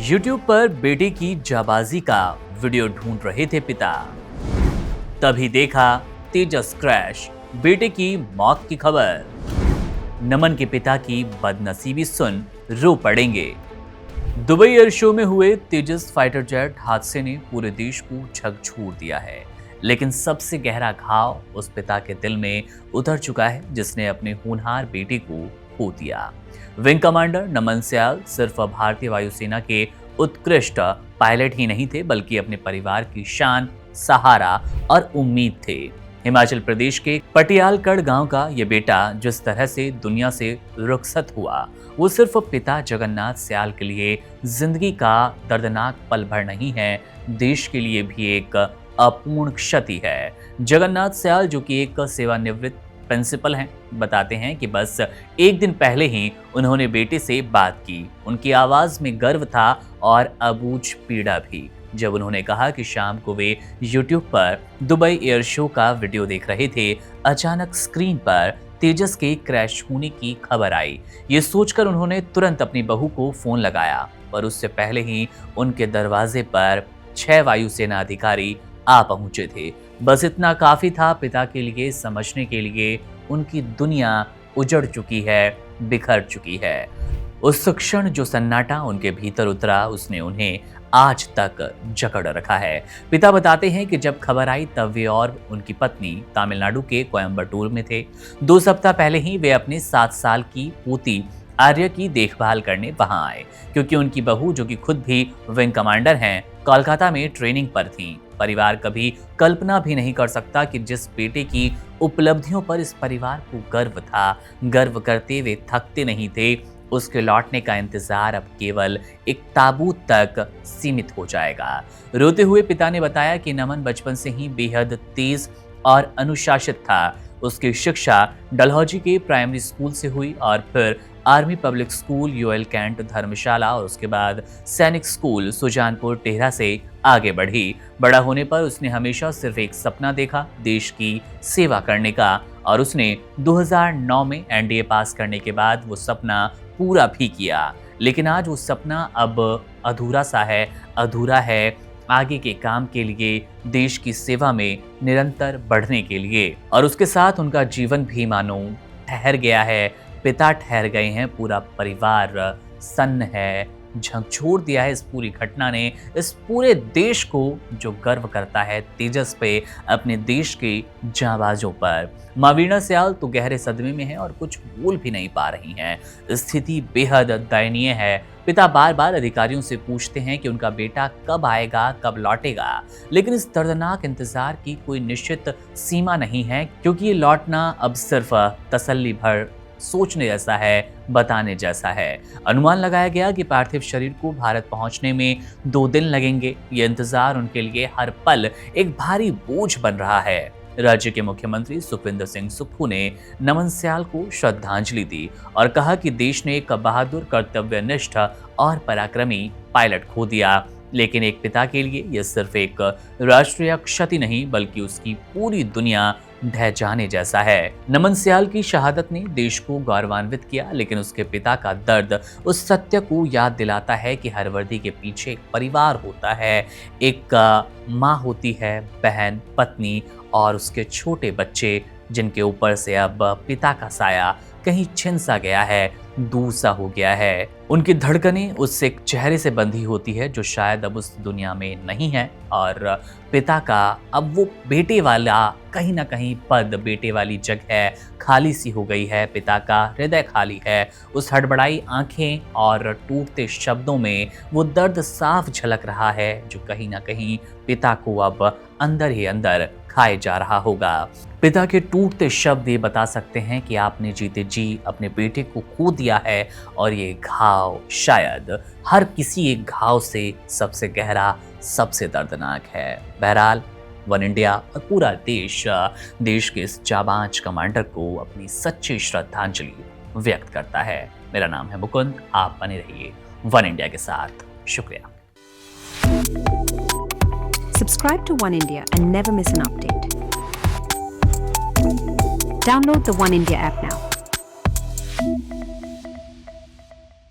YouTube पर बेटे की जाबाजी का वीडियो ढूंढ रहे थे पिता, तभी देखा तेजस क्रैश, बेटे की मौत की खबर। नमन के पिता की बदनसीबी सुन रो पड़ेंगे। दुबई एयर शो में हुए तेजस फाइटर जेट हादसे ने पूरे देश को झकझोर दिया है, लेकिन सबसे गहरा घाव उस पिता के दिल में उतर चुका है जिसने अपने होनहार बेटे को खो दिया। विंग कमांडर नमन सयाल सिर्फ भारतीय वायुसेना के उत्कृष्ट पायलट ही नहीं थे, बल्कि अपने परिवार की शान, सहारा और उम्मीद थे। हिमाचल प्रदेश के पटियालगढ़ गांव का ये बेटा जिस तरह से दुनिया से रुखसत हुआ, वो सिर्फ पिता जगन्नाथ सयाल के लिए जिंदगी का दर्दनाक पल भर नहीं है, देश के लिए भी एक अपूर्ण क्षति है। जगन्नाथ सयाल, जो कि एक सेवानिवृत्त प्रिंसिपल हैं, बताते हैं कि बस एक दिन पहले ही उन्होंने बेटे से बात की। उनकी आवाज में गर्व था और अबूझ पीड़ा भी, जब उन्होंने कहा कि शाम को वे YouTube पर दुबई एयर शो का वीडियो देख रहे थे। अचानक स्क्रीन पर तेजस के क्रैश होने की खबर आई। ये सोचकर उन्होंने तुरंत अपनी बहू को फोन लगाया, पर उससे पहले ही उनके दरवाजे पर 6 वायुसेना अधिकारी आ पहुंचे थे। बस इतना काफी था पिता के लिए समझने के लिए उनकी दुनिया उजड़ चुकी है, बिखर चुकी है। उस क्षण जो सन्नाटा उनके भीतर उतरा, उसने उन्हें आज तक जकड़ रखा है। पिता बताते हैं कि जब खबर आई तब वे और उनकी पत्नी तमिलनाडु के कोयम्बटूर में थे। 2 सप्ताह पहले ही वे अपने 7 साल की पोती आर्य की देखभाल करने वहां आए, क्योंकि उनकी बहू, जो कि खुद भी विंग कमांडर हैं, कोलकाता में ट्रेनिंग पर थी। परिवार कभी कल्पना भी नहीं कर सकता कि जिस बेटे की उपलब्धियों पर इस परिवार को गर्व था, गर्व करते वे थकते नहीं थे, उसके लौटने का इंतजार अब केवल एक ताबूत तक सीमित हो जाएगा। रोते हुए पिता ने बताया कि नमन बचपन से ही बेहद तेज और अनुशासित था। उसकी शिक्षा डलहौजी के प्राइमरी स्कूल से हुई और फिर army public school Yol cantt Dharamshala और उसके बाद सैनिक स्कूल सुजानपुर टेहरा से आगे बढ़ी। बड़ा होने पर उसने हमेशा सिर्फ एक सपना देखा, देश की सेवा करने का, और उसने 2009 में एनडीए पास करने के बाद वो सपना पूरा भी किया। लेकिन आज वो सपना अब अधूरा है आगे के काम के लिए, देश की सेवा में निरंतर बढ़ने के लिए। और उसके साथ उनका जीवन भी मानो ठहर गया है। पिता ठहर गए हैं, पूरा परिवार सन्न है। झकझोर दिया है इस पूरी घटना ने इस पूरे देश को, जो गर्व करता है तेजस पे, अपने देश के जांबाजों पर। मां वीणा सयाल तो गहरे सदमे में है और कुछ बोल भी नहीं पा रही हैं। स्थिति बेहद दयनीय है। पिता बार बार अधिकारियों से पूछते हैं कि उनका बेटा कब आएगा, कब लौटेगा, लेकिन इस दर्दनाक इंतजार की कोई निश्चित सीमा नहीं है, क्योंकि ये लौटना अब सिर्फ तसल्ली भर सोचने जैसा है, बताने जैसा है। अनुमान लगाया गया कि पार्थिव शरीर को भारत पहुंचने में 2 दिन लगेंगे। ये इंतजार उनके लिए हर पल एक भारी बोझ बन रहा है। राज्य के मुख्यमंत्री सुखविंदर सिंह सुक्खू ने नमन सयाल को श्रद्धांजलि दी और कहा कि देश ने एक बहादुर, कर्तव्यनिष्ठ और पराक्रमी पायलट खो दिया। लेकिन एक पिता के लिए यह सिर्फ एक राष्ट्रीय क्षति नहीं, बल्कि उसकी पूरी दुनिया ढह जाने जैसा है। नमन सयाल की शहादत ने देश को गौरवान्वित किया, लेकिन उसके पिता का दर्द उस सत्य को याद दिलाता है कि हर वर्दी के पीछे एक परिवार होता है। एक माँ होती है, बहन, पत्नी और उसके छोटे बच्चे, जिनके ऊपर से अब पिता का साया कहीं छिन सा गया है, दूर सा हो गया है। उनकी धड़कनें उस एक चेहरे से बंधी होती है जो शायद अब उस दुनिया में नहीं है, और पिता का अब वो बेटे वाला कहीं ना कहीं पद, बेटे वाली जगह खाली सी हो गई है। पिता का हृदय खाली है। उस हड़बड़ाई आंखें और टूटते शब्दों में वो दर्द साफ झलक रहा है, जो कहीं ना कहीं पिता को अब अंदर ही अंदर खाए जा रहा होगा। पिता के टूटते शब्द ये बता सकते हैं कि आपने जीते जी अपने बेटे को खो दिया है, और ये घाव शायद हर किसी एक घाव से सबसे गहरा, सबसे दर्दनाक है। बहरहाल वन इंडिया और पूरा देश के इस जाबाज कमांडर को अपनी सच्ची श्रद्धांजलि व्यक्त करता है। मेरा नाम है मुकुंद, आप बने रहिए वन इंडिया के साथ। शुक्रिया। Subscribe to One India and never miss an update. Download the One India app now.